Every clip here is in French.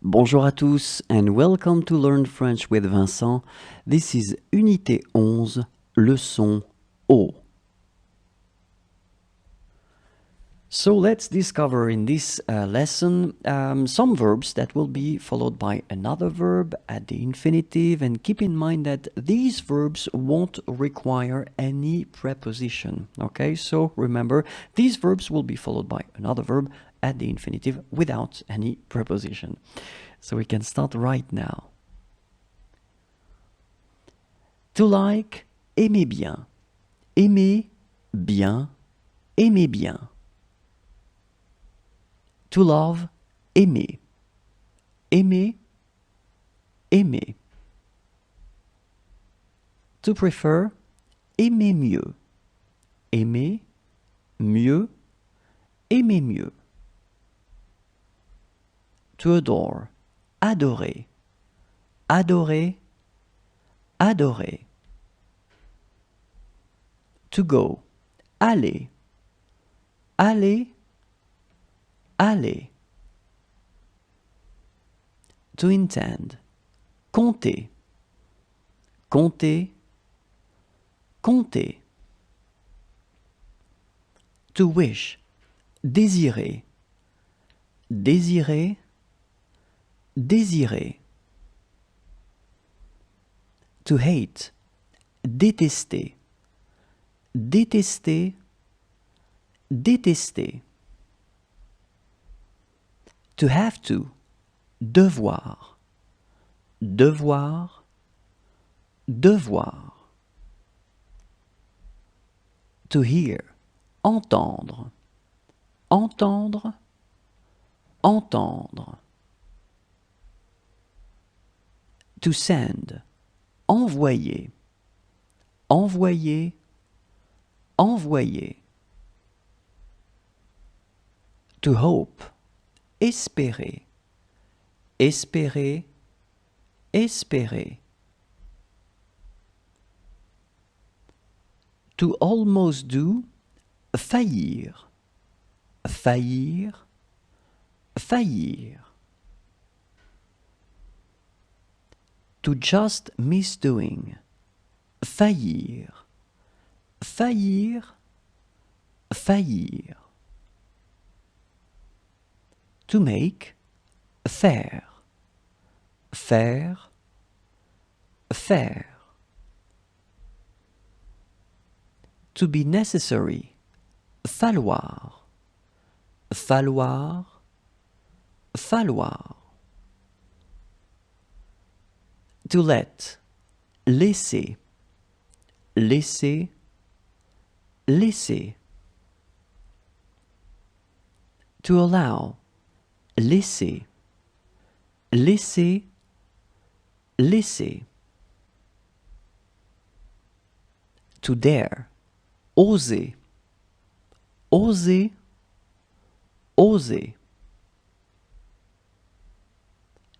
Bonjour à tous and welcome to Learn French with Vincent. This is Unité 11, leçon O. So let's discover in this lesson some verbs that will be followed by another verb at the infinitive, and keep in mind that these verbs won't require any preposition. Okay, so remember, these verbs will be followed by another verb at the infinitive without any preposition. So we can start right now. To like, aimer bien. Aimer bien, aimer bien. To love, aimer. Aimer, aimer. To prefer, aimer mieux. Aimer, mieux, aimer mieux. To adore, adorer. Adorer, adorer. To go, aller. Aller, aller. To intend, compter. Compter, compter. To wish, désirer. Désirer, désirer. To hate, détester. Détester, détester. To have to, devoir. Devoir, devoir. To hear, entendre. Entendre, entendre. To send, envoyer. Envoyer, envoyer. To hope, espérer. Espérer, espérer. To almost do, faillir. Faillir, faillir. To just miss doing. Faillir. Faillir, faillir. To make, faire. Faire, faire. To be necessary, falloir. Falloir, falloir. To let, laisser. Laisser, laisser. To allow, laisser. Laisser, laisser. To dare, oser. Oser, oser.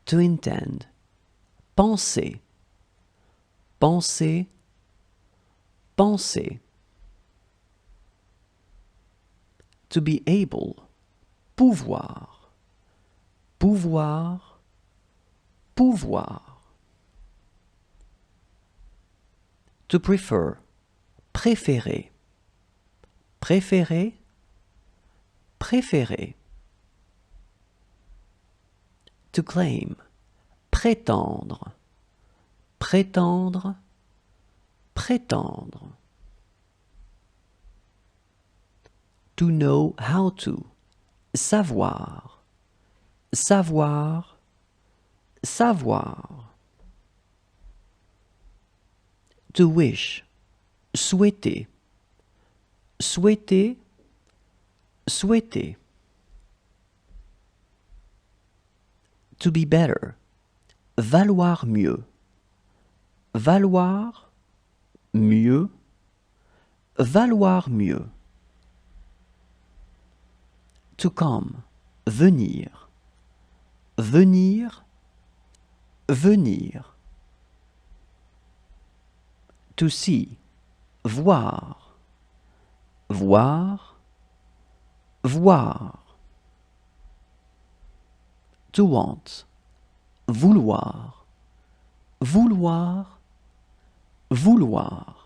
To intend, penser. Penser, penser. To be able, pouvoir. Pouvoir, pouvoir. To prefer, préférer. Préférer, préférer. To claim, prétendre. Prétendre, prétendre. To know how to, savoir. Savoir, savoir. To wish, souhaiter. Souhaiter, souhaiter. To be better, valoir mieux. Valoir, mieux, valoir mieux. To come, venir. Venir, venir. To see, voir. Voir, voir. To want, vouloir, vouloir, vouloir.